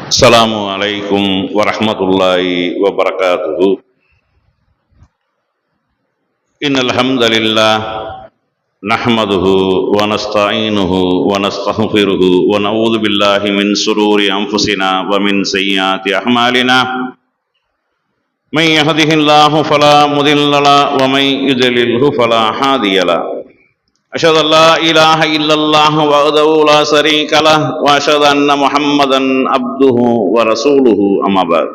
அஸ்ஸலாமு அலைக்கும் வரஹ்மத்துல்லாஹி வபரகாத்துஹு. இன்னல் ஹம்தலில்லாஹ் நஹ்மதுஹு வ நஸ்தஈனுஹு வ நஸ்தக்ஃபிருஹு வ நஊது பில்லாஹி மின் ஷுரூரி அன்ஃபுஸினா வ மின் ஸய்யிஆத்தி அஅமாலினா. மன் யஹ்திஹில்லாஹு ஃபலா முதில்ல லஹு வ மன் யுத்லில்ஹு ஃபலா ஹாதிய லஹு. அஷ்ஹது அல்லா இலாஹ இல்லல்லாஹ் வஹ்தஹு லா ஷரீக லஹ் வ அஷ்ஹது அன்ன முஹம்மதன் அப்துஹு வ ரசூலுஹு அம்மா பஅத்.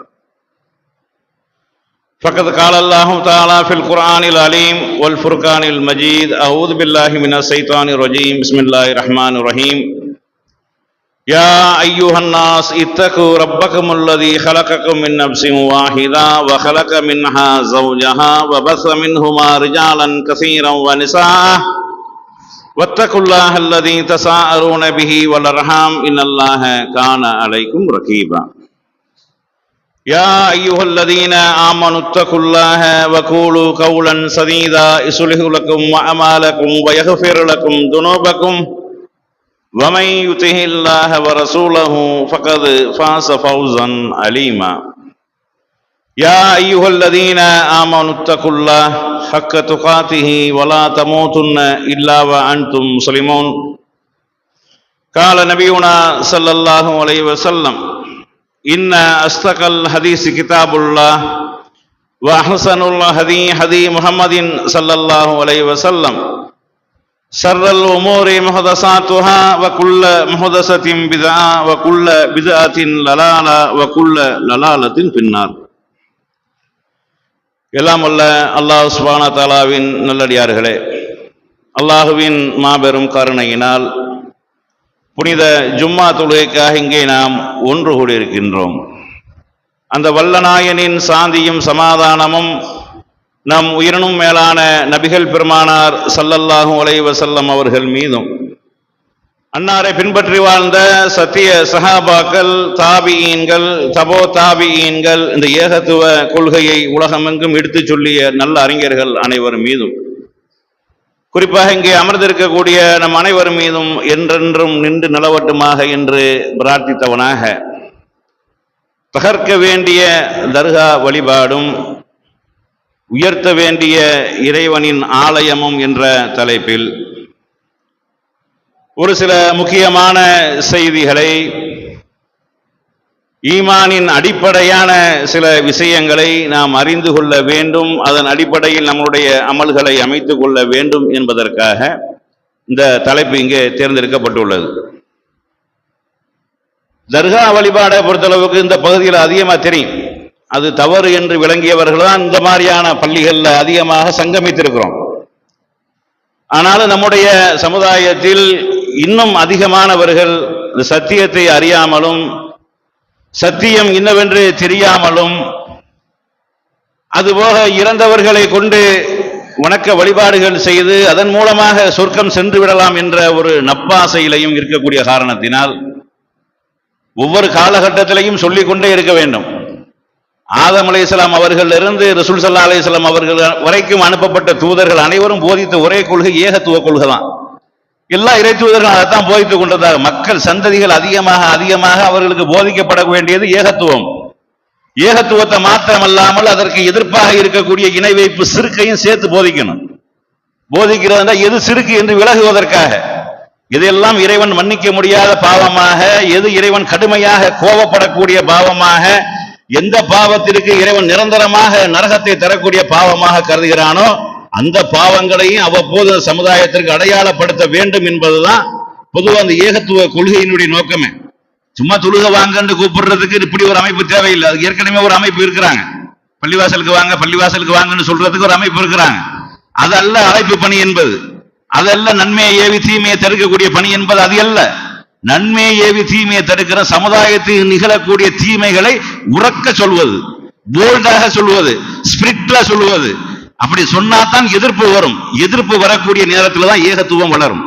ஃபக்கத் கால அல்லாஹு தஆலா ஃபில் குர்ஆனில் அலீம் வல் ஃபுர்கானில் மஜீத். அஊது பில்லாஹி மினஷ் ஷைத்தானிர் ரஜீம். பிஸ்மில்லாஹிர் ரஹ்மானிர் ரஹீம். யா அய்யுஹன் நாஸ் இத்தகு ரப்பக்குமுல்லதீ ஹலகக்கும் மின் நஃப்ஸின் வாஹிதா வ ஹலக மின்ஹா ஸௌஜஹா வ பஸ மின்ஹுமா ரிஜாலன் கஸீரன் வ நிஸாஅ வத்தகுல்லாஹ அல்லதீ தஸாஅலூன பிஹி வல் அர்ஹாம் இன்னல்லாஹ கான அலைக்கும் ரகீபா. யா அய்யுஹல்லதீன ஆமனு தகுல்லாஹ வ கூலு கௌலன் ஸதீதா யுஸ்லிஹு லக்கும் அஅமாலக்கும் வ யக்ஃபிர் லக்கும் துனூபக்கும் வ மன் யுதிஹில்லாஹ வ ரசூலஹு ஃபகத் ஃபாஸ ஃபௌஸன் அலீமா. யா அய்யுஹல்லதீன ஆமனு தகுல்லாஹ ஹக்க துகாத்திஹி வலா தமூதுன்ன இல்லா வ அன்தும் முஸ்லிமூன். கால நபியுனா ஸல்லல்லாஹு அலைஹி வஸல்லம் இன்ன அஸ்தகல் ஹதீஸ் கிதாபுல்லாஹ் வ அஹ்ஸனுல் ஹதீ ஹதீ முஹம்மதின் ஸல்லல்லாஹு அலைஹி வஸல்லம். ஷர்ருல் உமூரி முஹதஸாத்துஹா வ குல்ல முஹதஸத்தின் பித்ஆ வ குல்ல பித்ஆத்தின் லலாலா வ குல்ல லலாலத்தின் பின்னார். எல்லாம் வல்ல அல்லாஹ் சுப்ஹானஹு வ தஆலாவின் நல்லடியார்களே, அல்லாஹுவின் மாபெரும் கருணையினால் புனித ஜும்மா தொழுகைக்காக இங்கே நாம் ஒன்று கூடியிருக்கின்றோம். அந்த வல்லநாயனின் சாந்தியும் சமாதானமும் நம் உயிரினும் மேலான நபிகள் பெருமானார் ஸல்லல்லாஹு அலைஹி வஸல்லம் அவர்கள் மீதும், அன்னாரை பின்பற்றி வாழ்ந்த சத்திய சஹாபாக்கள், தாபியீன்கள், தபோ தாபியீன்கள், இந்த ஏகத்துவ கொள்கையை உலகமெங்கும் எடுத்துச் சொல்லிய நல்ல அறிஞர்கள் அனைவர் மீதும், குறிப்பாக இங்கே அமர்ந்திருக்கக்கூடிய நம் அனைவர் மீதும் என்றென்றும் நின்று நிலவட்டுமாக என்று பிரார்த்தித்தவனாக, தகர்க்க வேண்டிய தர்கா வழிபாடும் உயர்த்த வேண்டிய இறைவனின் ஆலயமும் என்ற தலைப்பில் ஒரு சில முக்கியமான செய்திகளை, ஈமானின் அடிப்படையான சில விஷயங்களை நாம் அறிந்து கொள்ள வேண்டும், அதன் அடிப்படையில் நம்முடைய அமல்களை அமைத்துக் கொள்ள வேண்டும் என்பதற்காக இந்த தலைப்பு இங்கே தேர்ந்தெடுக்கப்பட்டுள்ளது. தர்கா வழிபாடை பொறுத்தளவுக்கு இந்த பகுதியில் அதிகமாக தெரியும். அது தவறு என்று விளங்கியவர்கள் தான் இந்த மாதிரியான பள்ளிகளில் அதிகமாக சங்கமித்திருக்கிறோம். ஆனாலும் நம்முடைய சமுதாயத்தில் இன்னும் அதிகமானவர்கள் சத்தியத்தை அறியாமலும் சத்தியம் என்னவென்று தெரியாமலும், அதுபோக இறந்தவர்களை கொண்டு வணக்க வழிபாடுகள் செய்து அதன் மூலமாக சொர்க்கம் சென்று விடலாம் என்ற ஒரு நப்பாசையிலையும் இருக்கக்கூடிய காரணத்தினால் ஒவ்வொரு காலகட்டத்திலையும் சொல்லிக்கொண்டே இருக்க வேண்டும். ஆதம் அலைஹிஸ்ஸலாம் அவர்களிலிருந்து ரசூல் ஸல்லல்லாஹு அலைஹி வஸல்லம் அவர்கள் வரைக்கும் அனுப்பப்பட்ட தூதர்கள் அனைவரும் போதித்த ஒரே கொள்கை ஏகத்துவ கொள்கை தான். எல்லா இறை தூதர்களும் அதைத்தான் போதித்துக் கொண்டதாக மக்கள் சந்ததிகள் அதிகமாக அவர்களுக்கு போதிக்கப்பட வேண்டியது ஏகத்துவம். ஏகத்துவத்தை மாத்திரமல்லாமல் அதற்கு எதிர்ப்பாக இருக்கக்கூடிய இணை வைப்பு சிறுக்கையும் சேர்த்து போதிக்கணும். போதிக்கிறதா எது சிறுக்கு என்று விலகுவதற்காக, இதெல்லாம் இறைவன் மன்னிக்க முடியாத பாவமாக, எது இறைவன் கடுமையாக கோபப்படக்கூடிய பாவமாக, எந்த பாவத்திற்கு இறைவன் நிரந்தரமாக நரகத்தை தரக்கூடிய பாவமாக கருதுகிறானோ அந்த பாவங்களையும் அவ்வப்போது சமுதாயத்திற்கு அடையாளப்படுத்த வேண்டும் என்பதுதான் பொதுவாக அந்த ஏகத்துவ கொள்கையினுடைய நோக்கமே. சும்மா தொழுக வாங்கன்னு கூப்பிடுறதுக்கு இப்படி ஒரு அமைப்பு தேவையில்லை. அது ஏற்கனவே ஒரு அமைப்பு இருக்கிறாங்க. பள்ளிவாசலுக்கு வாங்கன்னு சொல்றதுக்கு ஒரு அமைப்பு இருக்கிறாங்க. அதல்ல அழைப்பு பணி என்பது, அதல்ல நன்மையை ஏவி தீமையை தடுக்கக்கூடிய பணி என்பது அது அல்ல. நன்மையை ஏவி தீமையை தடுக்கிற சமுதாயத்தில் நிகழக்கூடிய தீமைகளை உறக்க சொல்வது, போல்டாக சொல்வது, ஸ்பிரிட்டா சொல்வது. அப்படி சொன்னாதான் எதிர்ப்பு வரும். எதிர்ப்பு வரக்கூடிய நேரத்தில் தான் ஏகத்துவம் வளரும்,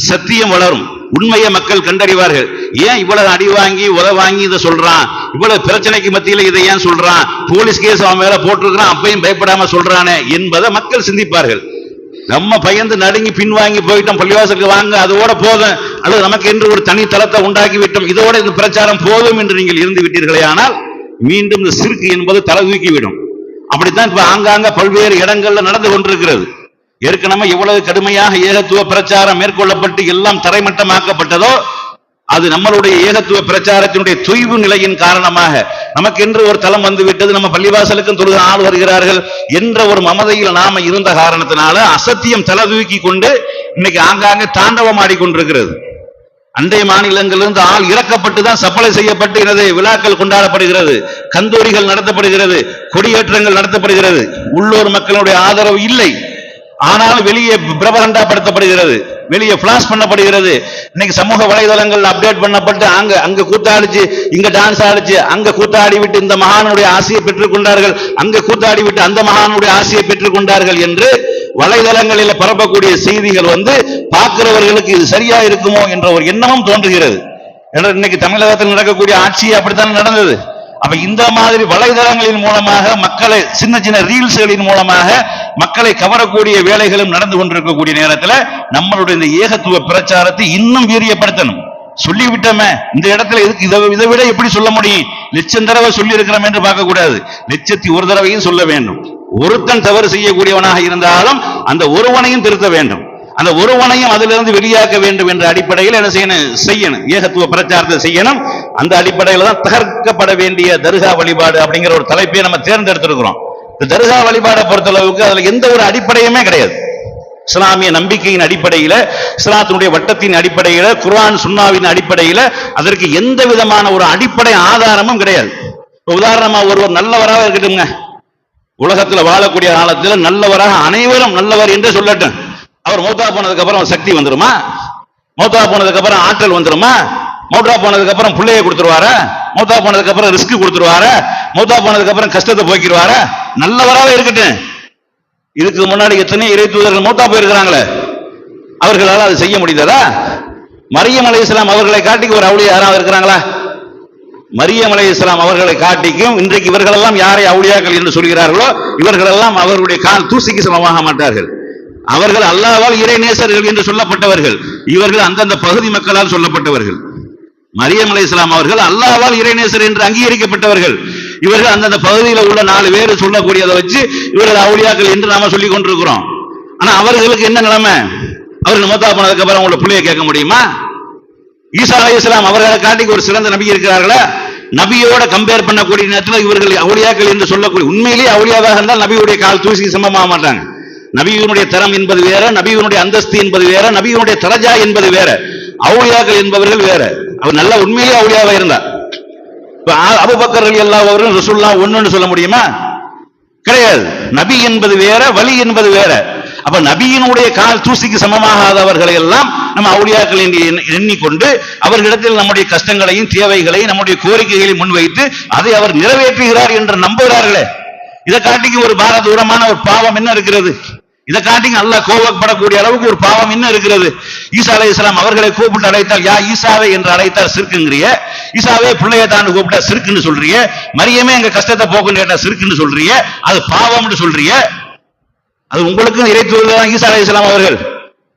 சத்தியம் வளரும், உண்மையை மக்கள் கண்டறிவார்கள். ஏன் இவ்வளவு அடி வாங்கி உத வாங்கி இதை சொல்றான், இவ்வளவு பிரச்சனைக்கு மத்தியில் இதை ஏன் சொல்றான், போலீஸ் கேஸ் அவன் மேல போட்டிருக்கிறான் அப்பையும் பயப்படாம சொல்றானே என்பதை மக்கள் சிந்திப்பார்கள். நம்ம பயந்து நடுங்கி பின்வாங்கி போயிட்டோம், பள்ளிவாசலுக்கு வாங்க அதோட போதும், அல்லது நமக்கு என்று ஒரு தனி தளத்தை உண்டாக்கி விட்டோம், இதோட இந்த பிரச்சாரம் போதும் என்று நீங்கள் இருந்து விட்டீர்களே, ஆனால் மீண்டும் இந்த சிறுக்கு என்பது தலை தூக்கிவிடும். அப்படித்தான் இப்ப ஆங்காங்க பல்வேறு இடங்கள்ல நடந்து கொண்டிருக்கிறது. ஏற்கனவே எவ்வளவு கடுமையாக ஏகத்துவ பிரச்சாரம் மேற்கொள்ளப்பட்டு எல்லாம் தரைமட்டமாக்கப்பட்டதோ, அது நம்மளுடைய ஏகத்துவ பிரச்சாரத்தினுடைய தொய்வு நிலையின் காரணமாக நமக்கு என்று ஒரு தளம் வந்து விட்டது, நம்ம பள்ளிவாசலுக்கும் தொழுக ஆள் வருகிறார்கள் என்ற ஒரு மமதையில் நாம இருந்த காரணத்தினால அசத்தியம் தலை தூக்கி கொண்டு இன்னைக்கு ஆங்காங்க தாண்டவம் ஆடிக்கொண்டிருக்கிறது. அண்டை மாநிலங்களிலிருந்து ஆள் இறக்கப்பட்டு தான் சப்ளை செய்யப்பட்டு எனது விழாக்கள் கொண்டாடப்படுகிறது, கந்தூரிகள் நடத்தப்படுகிறது, கொடியேற்றங்கள் நடத்தப்படுகிறது. உள்ளூர் மக்களுடைய ஆதரவு இல்லை, ஆனாலும் வெளியே பிரபகண்டாப்படுத்தப்படுகிறது, வெளியே பிளாஷ் பண்ணப்படுகிறது. இன்னைக்கு சமூக வலைதளங்கள் அப்டேட் பண்ணப்பட்டு அங்க கூத்தாடிச்சு, இங்க டான்ஸ் ஆடிச்சு, அங்க கூத்தாடி விட்டு இந்த மகானுடைய ஆசையை பெற்றுக் கொண்டார்கள், அங்க கூத்தாடி விட்டு அந்த மகானுடைய ஆசையை பெற்றுக் கொண்டார்கள் என்று வலைதளங்களில் பரப்பக்கூடிய செய்திகள் பார்க்கிறவர்களுக்கு இது சரியா இருக்குமோ என்ற ஒரு எண்ணமும் தோன்றுகிறது. இன்னைக்கு தமிழகத்தில் நடக்கக்கூடிய ஆட்சி அப்படித்தான் நடந்தது. அப்ப இந்த மாதிரி வலைதளங்களின் மூலமாக மக்களை சின்ன சின்ன ரீல்ஸ்களின் மூலமாக மக்களை கவரக்கூடிய வேலைகளும் நடந்து கொண்டிருக்கக்கூடிய நேரத்தில் நம்மளுடைய இந்த ஏகத்துவ பிரச்சாரத்தை இன்னும் வீரியப்படுத்தணும். சொல்லிவிட்டோமே, இந்த இடத்துல இதை விட எப்படி சொல்ல முடியும்? லட்சம் தடவை சொல்லி இருக்கிறோம் என்று பார்க்க கூடாது, லட்சத்தி ஒரு தடவையும் சொல்ல வேண்டும். ஒருத்தன் தவறு செய்யக்கூடியவனாக இருந்தாலும் அந்த ஒருவனையும் திருத்த வேண்டும், அந்த ஒருவனையும் அதிலிருந்து வெளியாக்க வேண்டும் என்ற அடிப்படையில் என்ன செய்யணும்? ஏகத்துவ பிரச்சாரத்தை செய்யணும். அந்த அடிப்படையில் தான் தகர்க்கப்பட வேண்டிய தர்கா வழிபாடு அப்படிங்கிற ஒரு தலைப்பை நம்ம தேர்ந்தெடுத்திருக்கிறோம். இந்த தர்கா வழிபாடை பொறுத்தளவுக்கு அதுல எந்த ஒரு அடிப்படையுமே கிடையாது. இஸ்லாமிய நம்பிக்கையின் அடிப்படையில், இஸ்லாத்தினுடைய வட்டத்தின் அடிப்படையில், குர்ஆன் சுன்னாவின் அடிப்படையில் அதற்கு எந்த விதமான ஒரு அடிப்படை ஆதாரமும் கிடையாது. உதாரணமா ஒருவர் நல்லவராக இருக்கட்டும்ங்க, உலகத்தில் வாழக்கூடிய காலத்தில் நல்லவராக அனைவரும் நல்லவர் என்று சொல்லட்டும், அவர் மௌத்தா போனதுக்கு அப்புறம் சக்தி வந்துருமா? மௌத்தா போனதுக்கு அப்புறம் ஆற்றல் வந்துருமா? மௌத்தா போனதுக்கு அப்புறம் பிள்ளையை கொடுத்துருவாரா? மௌத்தா போனதுக்கு அப்புறம் ரிஸ்க் கொடுத்துருவாரா? மௌத்தா போனதுக்கு அப்புறம் கஷ்டத்தை போக்கிடுவாரா? நல்லவராக இருக்கட்டும். இதுக்கு முன்னாடி எத்தனை இறை தூதர்கள் மௌத்தா போயிருக்கிறாங்களே, அவர்களால் அது செய்ய முடிந்ததா? மரியம் அலைஹிஸ்ஸலாம் அவர்களை காட்டி ஒரு அவுலியா யாராவது இருக்கிறாங்களா? மரியம் அலைஹிஸ்ஸலாம் அவர்களை காட்டிக்கும் இன்றைக்கு இவர்களெல்லாம் யாரை அவுலியாக்கள் என்று சொல்கிறார்களோ இவர்களெல்லாம் அவர்களுடைய கால் தூசிக்கு சமமாக மாட்டார்கள். அவர்கள் அல்லாஹ்வால் இறை நேசர்கள் என்று சொல்லப்பட்டவர்கள், இவர்கள் அந்தந்த பகுதி மக்களால் சொல்லப்பட்டவர்கள். மரியம் அலைஹிஸ்ஸலாம் அவர்கள் அல்லாஹ்வால் இறை நேசர் என்று அங்கீகரிக்கப்பட்டவர்கள், இவர்கள் அந்தந்த பகுதியில் உள்ள 4 பேர் சொல்லக்கூடியதை வச்சு இவர்கள் அவுலியாக்கள் என்று நாம சொல்லிக் கொண்டிருக்கிறோம். ஆனா அவர்களுக்கு என்ன நிலைமை? அவர்கள் மௌத்தா போனதுக்கு அப்புறம் உங்களை பிள்ளையை கேட்க முடியுமா? ஈசா அலைஹிஸ்ஸலாம் அவர்களை காட்டி ஒரு சிறந்த நபி இருக்கிறார்களா? நபியோட கம்பேர் பண்ணக்கூடிய நேரத்தில் இவர்கள் அவுலியாக்கள் என்று சொல்லக்கூடிய, உண்மையிலேயே அவுலியாவாக இருந்தால் நபியுடைய கால் தூசிக்கு சமமாக மாட்டாங்க. நபியினுடைய தரம் என்பது வேற, நபியினுடைய அந்தஸ்து என்பது வேற, நபியினுடைய தரஜா என்பது வேற, அவுலியாக்கள் என்பவர்கள் வேற. அவர் நல்ல உண்மையிலேயே அவுலியாவா இருந்தார். அபூபக்கர் ரலியல்லாஹு அவர்கள் ரசூலுல்லாஹ் ஒண்ணுன்னு சொல்ல முடியுமா? கிடையாது. நபி என்பது வேற, வலி என்பது வேற. அப்ப நபியினுடைய கால் தூசிக்கு சமமாகாதவர்களை எல்லாம் நம்ம அவுலியாக்கள் என்று எண்ணிக்கொண்டு அவர்களிடத்தில் நம்முடைய கஷ்டங்களையும் தேவைகளையும் நம்முடைய கோரிக்கைகளையும் முன்வைத்து அதை அவர் நிறைவேற்றுகிறார் என்று நம்புகிறார்களே, இதை காட்டிக்கு ஒரு பாரதூரமான ஒரு பாவம் என்ன இருக்கிறது? இதை காட்டிங்க அல்லாஹ் கோபப்படக்கூடிய அளவுக்கு ஒரு பாவம் என்ன இருக்கிறது? ஈசா அலைஹிஸ்ஸலாம் அவர்களை கூப்பிட்டு அழைத்தால் யா ஈசாவே என்று அழைத்தால் சிறுக்குங்கிறிய, ஈசாவே பிள்ளைய தான் கூப்பிட்டா சிறுக்குன்னு சொல்றிய, மரியமே எங்க கஷ்டத்தை போக்குன்னு கேட்டா சிறுக்குன்னு சொல்றிய, அது பாவம்னு சொல்றிய. அது உங்களுக்கும் இறை தூதர் ஈசா அலைஹிஸ்ஸலாம் அவர்கள்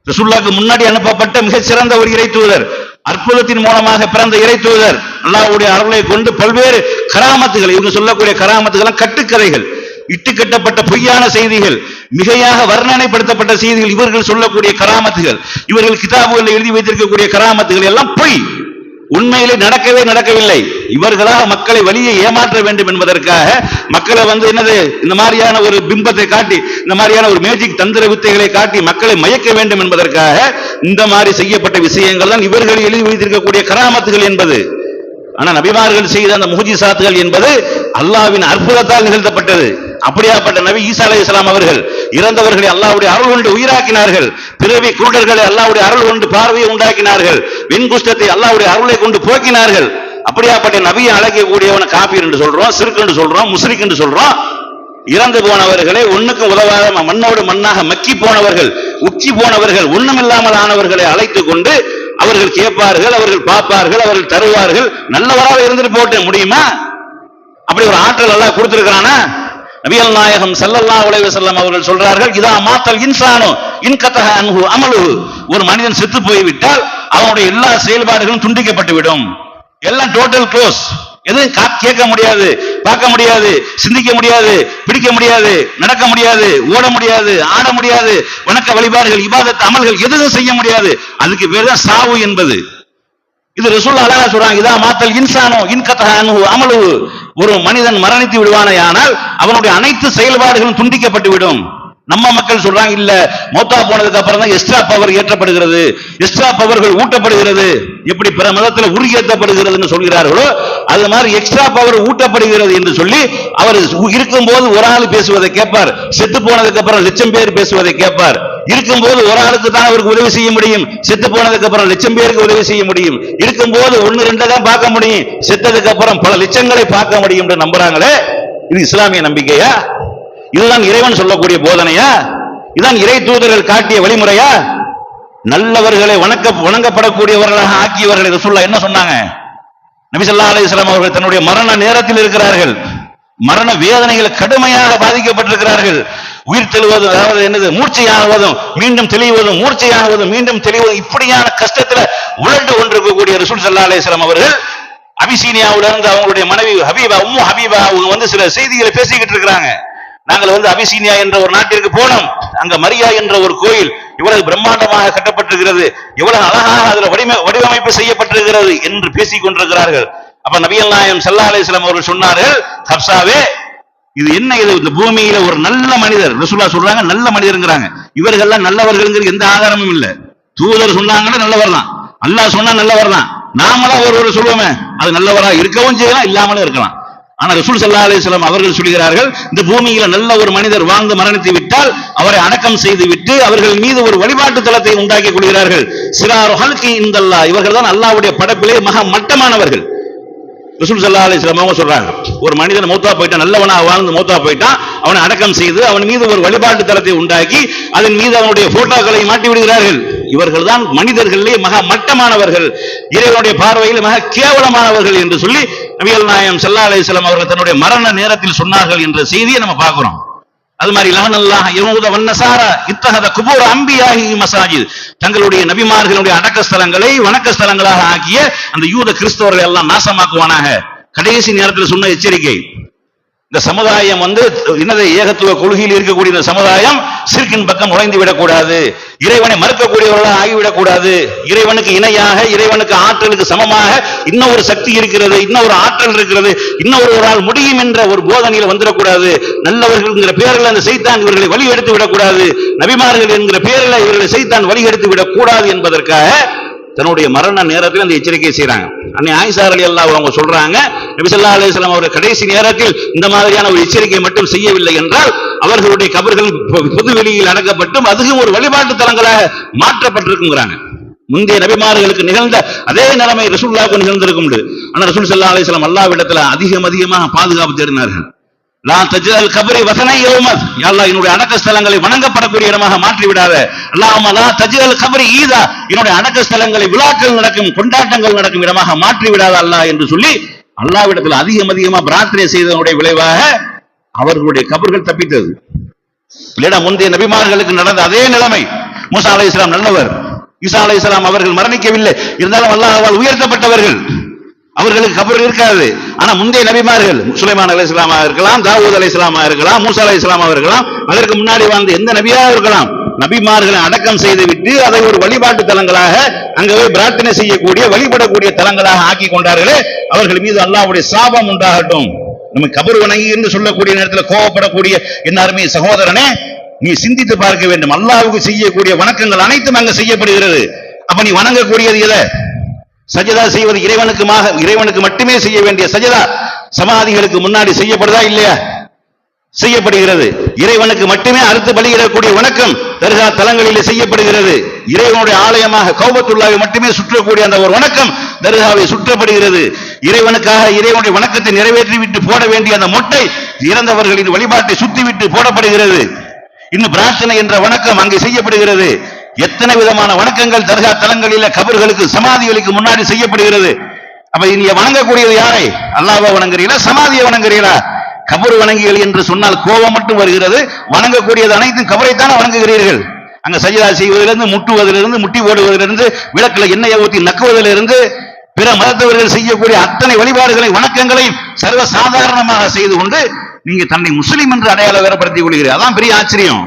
ரசூலுல்லாஹ்க்கு முன்னாடி அனுப்பப்பட்ட மிகச் சிறந்த ஒரு இறை தூதர், அற்புதத்தின் மூலமாக பிறந்த இறை தூதர். அல்லாஹ்வுடைய அருளை கொண்டு பல்வேறு கராமத்துகள், இவங்க சொல்லக்கூடிய கராமத்துகள் கட்டுக்கதைகள், இட்டுக்கட்டப்பட்ட பொய்யான செய்திகள், மிகையாக வர்ணனைப்படுத்தப்பட்ட செய்திகள், இவர்கள் சொல்லக்கூடிய கராமத்துகள், இவர்கள் கிதாபுகளில் எழுதி வைத்திருக்கக்கூடிய கராமத்துகள் எல்லாம் பொய், உண்மையிலே நடக்கவில்லை. இவர்களாக மக்களை வழியை ஏமாற்ற வேண்டும் என்பதற்காக மக்களை என்னது இந்த மாதிரியான ஒரு பிம்பத்தை காட்டி, இந்த மாதிரியான ஒரு மேஜிக் தந்திர வித்தைகளை காட்டி மக்களை மயக்க வேண்டும் என்பதற்காக இந்த மாதிரி செய்யப்பட்ட விஷயங்கள் தான் இவர்கள் எழுதி வைத்திருக்கக்கூடிய கராமத்துகள் என்பது. ஆனா நபிமார்கள் செய்த அந்த முஜிசாத்துகள் என்பது அல்லாஹ்வின் அற்புதத்தால் நிகழ்த்தப்பட்டது. அப்படியாப்பட்ட நபி ஈசா அலைஹிஸ்ஸலாம் அவர்கள் இறந்தவர்களை அல்லாஹ்வுடைய அருள் கொண்டு உயிராக்கினார்கள், பிறவி குருடர்களை அல்லாஹ்வுடைய அருள் கொண்டு பார்வையை உண்டாக்கினார்கள், வெண்குஷ்டத்தை அல்லாஹ்வுடைய அருளை கொண்டு போக்கினார்கள். அப்படியாப்பட்ட நபியை அழைக்கக்கூடியவன காபீர் என்று சொல்றோம், சிறுக்கு என்று சொல்றோம், முஸ்ரிக் என்று சொல்றோம். இறந்து போனவர்களை ஒண்ணுக்கும் உதவாத மண்ணோடு மண்ணாக மக்கி போனவர்கள், உச்சி போனவர்கள், ஒண்ணுமில்லாமல் ஆனவர்களை அழைத்துக் கொண்டு அவர்கள் கேட்பார்கள், அவர்கள் பார்ப்பார்கள், அவர்கள் தருவார்கள். நல்லவராக இருந்துட்டு போட்ட முடியுமா? அப்படி ஒரு ஆற்றல் எல்லாம் கொடுத்திருக்கிறானா? நபிகள் நாயகம் ஸல்லல்லாஹு அலைஹி வஸல்லம் அவர்கள் சொல்றார்கள், இதா மாத்தல் இன்சானு இன்கதஹ அன்ஹு அமலுஹு, ஒரு மனிதன் செத்து போய்விட்டால் அவனுடைய எல்லா செயல்பாடுகளும் துண்டிக்கப்பட்டு விடும். எல்லாம் டோட்டல் க்ளோஸ். எதுவும் கேட்க முடியாது, பார்க்க முடியாது, சிந்திக்க முடியாது, பிடிக்க முடியாது, நடக்க முடியாது, ஓட முடியாது, ஆட முடியாது, வணக்க வழிபாடுகள், இபாதத் அமல்கள் எதுவும் செய்ய முடியாது. அதுக்கு பேர் தான் சாவு என்பது. இது ரசூலுல்லாஹ் அழகா சொல்றாங்க, இதா மாத்தல் இன்சானோ இன்கதஹ அன்ஹு அமலுஹு, ஒரு மனிதன் மரணித்து விடுவானேயானால் அவனுடைய அனைத்து செயல்பாடுகளும் துண்டிக்கப்பட்டு விடும். நம்ம மக்கள் சொல்றாங்க, இல்ல மௌத்தா போனதுக்கு அப்புறம் தான் எக்ஸ்ட்ரா பவர் ஏற்றப்படுகிறது, எக்ஸ்ட்ரா பவர்கள் ஊட்டப்படுகிறது. எப்படி பிற மதத்தில் உருகேற்றப்படுகிறதுன்னு சொல்கிறார்களோ அது மாதிரி எக்ஸ்ட்ரா பவர் ஊட்டப்படுகிறது என்று சொல்லி அவர் இருக்கும்போது ஒரு ஆள் பேசுவதை கேட்பார், செத்து போனதுக்கு அப்புறம் லட்சம் பேர் பேசுவதை கேட்பார். இருக்கும்போது ஒரு ஆளுக்கு தான் அவருக்கு உதவி செய்ய முடியும், செத்து போனதுக்கு அப்புறம் லட்சம் பேருக்கு உதவி செய்ய முடியும். இருக்கும்போது ஒன்னு ரெண்டு தான் பார்க்க முடியும், செத்ததுக்கு அப்புறம் பல லட்சங்களை பார்க்க முடியும் என்று நம்புறாங்களே, இது இஸ்லாமிய நம்பிக்கையா? இதுதான் இறைவன் சொல்லக்கூடிய போதனையா? இதுதான் இறை தூதர்கள் காட்டிய வழிமுறையா? நல்லவர்களை வணங்கப்படக்கூடியவர்களாக ஆக்கியவர்களை ரசூலுல்லாஹ் என்ன சொன்னாங்க? நபி ஸல்லல்லாஹு அலைஹி வஸல்லம் அவர்கள் தன்னுடைய மரண நேரத்தில் இருக்கிறார்கள், மரண வேதனைகள் கடுமையாக பாதிக்கப்பட்டிருக்கிறார்கள். உயிர் தெளிவது, அதாவது என்னது, மூர்ச்சையாகுவதும் மீண்டும் தெளிவதும், மூர்ச்சையாகுவதும் மீண்டும் தெளிவதும், இப்படியான கஷ்டத்தில் உழண்டு கொண்டிருக்கக்கூடிய ரசூல் ஸல்லல்லாஹு அலைஹி வஸல்லம் அவர்கள் அபிசீனியாவில இருந்து அவங்களுடைய மனைவி ஹபீபா, உம்மு ஹபீபா, அவங்க சில செய்திகளை பேசிக்கிட்டு இருக்கிறாங்க. நாங்கள் அபிசீனியா என்ற ஒரு நாட்டிற்கு போனோம், அங்க மரியா என்ற ஒரு கோயில் இவ்வளவு பிரம்மாண்டமாக கட்டப்பட்டிருக்கிறது, எவ்வளவு அழகாக அதுல வடிவமைப்பு செய்யப்பட்டிருக்கிறது என்று பேசிக் கொண்டிருக்கிறார்கள். அப்ப நபிகள் நாயகம் ஸல்லல்லாஹு அலைஹி வஸல்லம் அவர்கள் சொன்னார்கள், ஹப்சாவே, இது என்ன, இது இந்த பூமியில ஒரு நல்ல மனிதர், ரசூலுல்லாஹ் சொல்றாங்க நல்ல மனிதர்ங்கிறாங்க. இவர்கள்லாம் நல்லவர்கள் எந்த ஆதாரமும் இல்ல. தூதர் சொன்னாங்கன்னா நல்லவர் தான், அல்லாஹ் சொன்னா நல்லவர் தான். நாமளா ஒருவர் சொல்லுவோமே, அது நல்லவரா இருக்கவும் செய்யலாம், இல்லாமலும் இருக்கலாம். ஆனா ரசூல் ஸல்லல்லாஹு அலைஹி வஸல்லம் அவர்கள் சொல்கிறார்கள், இந்த பூமியில நல்ல ஒரு மனிதர் வாழ்ந்து மரணித்து விட்டால் அவரை அடக்கம் செய்து விட்டு அவர்கள் மீது ஒரு வழிபாட்டு தலத்தை உண்டாக்கி கொள்கிறார்கள். சிராரு ஹல்கி இந்தல்லாஹ், இவர்கள் தான் அல்லாஹ்வுடைய படைப்பிலே மகா மட்டமானவர்கள். ரசூல் ஸல்லல்லாஹு அலைஹி வஸல்லம் அவங்க சொல்றாங்க, ஒரு மனிதன் மௌத்தா போயிட்டான், நல்லவனா வாழ்ந்து மௌத்தா போயிட்டான், அவனை அடக்கம் செய்து அவன் மீது ஒரு வழிபாட்டு தலத்தை உண்டாக்கி அதன் மீது அவனுடைய போட்டோக்களை மாட்டி விடுகிறார்கள். இவர்கள் தான் மனிதர்களிலே மகா மட்டமானவர்கள், இறைவனுடைய பார்வையில் மகா கேவலமானவர்கள் என்று சொல்லி நபிகள் நாயகம் ஸல்லல்லாஹு அலைஹி வஸல்லம் அவர்கள் தன்னுடைய மரண நேரத்தில் சொன்னார்கள் என்ற செய்தியை நம்ம பார்க்கிறோம். அது மாதிரி லஅனல்லாஹ் யஹூத வன்னசாரா இத்தஹத குபூர் அன்பியாஹி மசாஜித், தங்களுடைய நபிமார்களுடைய அடக்க ஸ்தலங்களை வணக்க ஸ்தலங்களாக ஆக்கிய அந்த யூத கிறிஸ்தவர்களை எல்லாம் நாசமாக்குவானாக. கடைசி நேரத்தில் சொன்ன எச்சரிக்கை, இந்த சமுதாயம் என்னது, ஏகத்துவ கொள்கையில் இருக்கக்கூடிய இந்த சமுதாயம் சிர்கின் பக்கம் நுழைந்து விடக்கூடாது, இறைவனை மறுக்கக்கூடியவர்களாக ஆகிவிடக்கூடாது. இறைவனுக்கு இணையாக, இறைவனுக்கு ஆற்றலுக்கு சமமாக இன்னொரு சக்தி இருக்கிறது, இன்னொரு ஆற்றல் இருக்கிறது, இன்னொருவரால் முடியும் என்ற ஒரு போதனையில் வந்துடக்கூடாது. நல்லவர்கள் என்கிற பேரில் அந்த சைத்தான் இவர்களை வழி எடுத்து விடக்கூடாது, நபிமார்கள் என்கிற பேரில் இவர்களை சைத்தான் வழி எடுத்து விடக்கூடாது என்பதற்காக தன்னுடைய மரண நேரத்தில் அந்த எச்சரிக்கை செய்யறாங்க. அன்னை ஆயிஷா ரலியல்லாஹு அவங்க சொல்றாங்க, நபி ஸல்லல்லாஹு அலைஹி வஸல்லம் அவர்கள் கடைசி நேரத்தில் இந்த மாதிரியான ஒரு எச்சரிக்கை மட்டும் செய்யவில்லை என்றால் அவர்களுடைய கபர்கள் பொது வெளியில் அடக்கப்பட்டும் அதுவும் ஒரு வழிபாட்டு தலங்களாக மாற்றப்பட்டிருக்குங்கிறாங்க. முந்தைய நபிமார்களுக்கு நிகழ்ந்த அதே நிலைமை ரசூலுல்லாஹ்வுக்கு நிகழ்ந்திருக்கும். ஆனா ரசூல் ஸல்லல்லாஹு அலைஹி வஸல்லம் அல்லாஹ்விடத்தில் அதிகமாக பாதுகாப்பு தேடினார்கள். லா தஜ்அல் கப்ரி வஸனை யௌமத், யா அல்லாஹ் என்னுடைய அடக்க ஸ்தலங்களை வணங்கப்படக்கூடிய இடமாக மாற்றி விடாத. அல்லாஹும்ம லா தஜ்அல் கப்ரி ஈதா, என்னுடைய அடக்க ஸ்தலங்களை விழாக்கள் நடக்கும், கொண்டாட்டங்கள் நடக்கும் இடமாக மாற்றி விடாத அல்லாஹ் என்று சொல்லி அல்லாஹ்விடத்தில் அதிகமாக பிரார்த்தனை செய்ததனுடைய விளைவாக அவர்களுடைய கபர்கள் தப்பித்தது. இல்லையா முந்தைய நபிமார்களுக்கு நடந்த அதே நிலைமை. மூசா அலைஹிஸ்ஸலாம் நல்லவர், ஈசா அலைஹிஸ்ஸலாம் அவர்கள் மரணிக்கவில்லை, இருந்தாலும் அல்லாஹ்வால் உயர்த்தப்பட்டவர்கள், அவர்களுக்கு கபர் இருக்காது. ஆனா முந்தைய நபிமார்கள் சுலைமான் அலைஹிஸ்ஸலாமா இருக்கலாம், தாவூத் அலைஹிஸ்ஸலாமா இருக்கலாம், மூசா அலைஹிஸ்ஸலாமா இருக்கலாம், அதற்கு முன்னாடி வாழ்ந்த எந்த நபியா இருக்கலாம், நபிமார்களை அடக்கம் செய்து விட்டு அதை ஒரு வழிபாட்டு தலங்களாக அங்கவே பிரார்த்தனை செய்யக்கூடிய வழிபடக்கூடிய தலங்களாக ஆக்கி கொண்டார்களே, அவர்கள் மீது அல்லாஹ்வுடைய சாபம் உண்டாகட்டும். நம்ம கபர் வணங்கி என்று சொல்லக்கூடிய நேரத்தில் கோபப்படக்கூடிய எல்லாருமே சகோதரனே, நீ சிந்தித்து பார்க்க வேண்டும். அல்லாஹ்வுக்கு செய்யக்கூடிய வணக்கங்கள் அனைத்தும் அங்க செய்யப்படுகிறது. அப்ப நீ வணங்கக்கூடியது எதை? சஜதா செய்வது இறைவனுக்கு மட்டுமே செய்ய வேண்டிய சஜதா சமாதிகளுக்கு முன்னாடி செய்யப்படுதா இல்லையா? செய்யப்படுகிறது. இறைவனுக்கு மட்டுமே அறுத்து பலியிடக்கூடிய வணக்கம் தர்கா தலங்களில் செய்யப்படுகிறது. இறைவனுடைய ஆலயமாக கௌபத்துல்லாஹை மட்டுமே சுற்றக்கூடிய அந்த ஒரு வணக்கம் தர்காவை சுற்றப்படுகிறது. இறைவனுக்காக இறைவனுடைய வணக்கத்தை நிறைவேற்றிவிட்டு போட வேண்டிய அந்த மொட்டை இறந்தவர்களின் வழிபாட்டை சுத்திவிட்டு போடப்படுகிறது. இன்னும் பிரார்த்தனை என்ற வணக்கம் அங்கே செய்யப்படுகிறது. எத்தனை விதமான வணக்கங்கள் தர்கா தலங்களில் கபர்களுக்கு சமாதிகளுக்கு முன்னாடி செய்யப்படுகிறது. அப்ப நீங்க வணங்கக்கூடியது யாரை? அல்லாஹ்வை வணங்குறீங்களா, சமாதியை வணங்குறீங்களா? கபர் வணங்கிகள் என்று சொன்னால் கோபம் மட்டும் வருகிறது. வணங்கக்கூடியது அனைத்தும் கபரைத்தானே வணங்குகிறீர்கள். அங்க சஜிதா செய்வதிலிருந்து, முட்டுவதிலிருந்து, முட்டி போடுவதிலிருந்து, விளக்குல எண்ணெயை ஊற்றி நக்குவதிலிருந்து, பிற மதத்தவர்கள் செய்யக்கூடிய அத்தனை வழிபாடுகளை வணக்கங்களை சர்வ சாதாரணமாக செய்து கொண்டு நீங்க தன்னை முஸ்லிம் என்று அடையாள வேறப்படுத்திக் கொள்கிறீர்கள். அதான் பெரிய ஆச்சரியம்.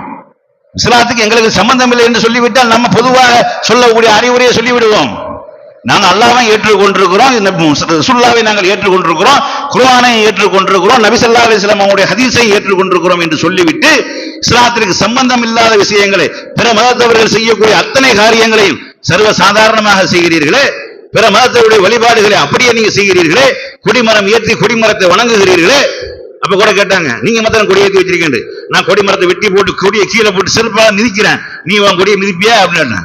இஸ்லாத்துக்கு எங்களுக்கு சம்பந்தம் இல்லை என்று சொல்லிவிட்டால் நம்ம பொதுவாக சொல்லக்கூடிய அறிவுரையை சொல்லிவிடுவோம். நாங்கள் அல்லாஹ்வை ஏற்றுக்கொண்டிருக்கிறோம், ரசூலுல்லாஹ்வை நாங்கள் ஏற்றுக்கொண்டிருக்கிறோம், குர்ஆனை ஏற்றுக்கொண்டிருக்கிறோம், நபி ஸல்லல்லாஹு அலைஹி வஸல்லம் அவருடைய ஹதீஸை ஏற்றுக்கொண்டிருக்கிறோம் என்று சொல்லிவிட்டு இஸ்லாத்திற்கு சம்பந்தம் இல்லாத விஷயங்களை, பிற மதத்தவர்கள் செய்யக்கூடிய அத்தனை காரியங்களையும் சர்வ சாதாரணமாக செய்கிறீர்களே, பிற மதத்தவருடைய வழிபாடுகளை அப்படியே நீங்க செய்கிறீர்களே, கொடிமரம் ஏற்றி கொடிமரத்தை வணங்குகிறீர்களே. அப்ப கூட கேட்டாங்க, நீங்க மாத்திரம் கொடி ஏற்றி வச்சிருக்கேன், நான் கொடிமரத்தை வெட்டி போட்டு கொடியை கீழே போட்டு செருப்பாக மிதிக்கிறேன், நீ உன் கொடியை மிதிப்பியா அப்படின்னு.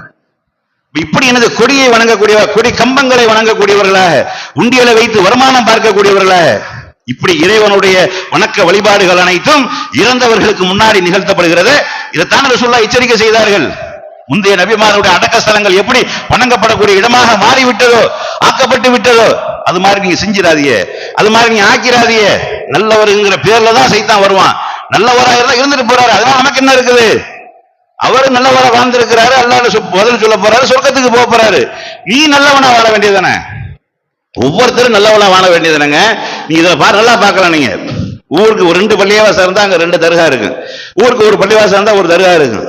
இப்படி எனது கொடியை வணங்கக்கூடிய, கொடி கம்பங்களை வணங்கக்கூடியவர்களாக, உண்டியலை வைத்து வருமானம் பார்க்கக்கூடியவர்களாக, இப்படி இறைவனுடைய வணக்க வழிபாடுகள் அனைத்தும் இறந்தவர்களுக்கு முன்னாடி நிகழ்த்தப்படுகிறது. இதைத்தான் ரசூலுல்லாஹ் எச்சரிக்கை செய்தார்கள். முந்தைய நபிமாருடைய அடக்க ஸ்தலங்கள் எப்படி வணங்கப்படக்கூடிய இடமாக மாறிவிட்டதோ, ஆக்கப்பட்டு விட்டதோ, அது மாதிரி நீங்க செஞ்சிடாதீங்க, அது மாதிரி நீங்க ஆக்கிறாதீங்க. நல்லவருங்கிற பேர்ல தான் சைத்தான் வருவான். நல்லவராக இருந்தா இருந்துட்டு போறாரு, அதனால நமக்கு என்ன இருக்குது? அவரு நல்லவரா வாழ்ந்திருக்கிறாரு, அல்லாஹ் பதில் சொல்ல போறாரு, சொர்க்கத்துக்கு போக போறாரு. நீ நல்லவனா வாழ வேண்டியதானே? ஒவ்வொருத்தரும் நல்லவனா வாழ வேண்டியதானங்க. நீ இதை நல்லா பார்க்கலாம். நீங்க ஊருக்கு ஒரு 2 பள்ளிவாசம் இருந்தா அங்க 2 தர்கா இருக்கு, ஊருக்கு ஒரு பள்ளிவாசம் இருந்தா ஒரு தர்கா இருக்கு.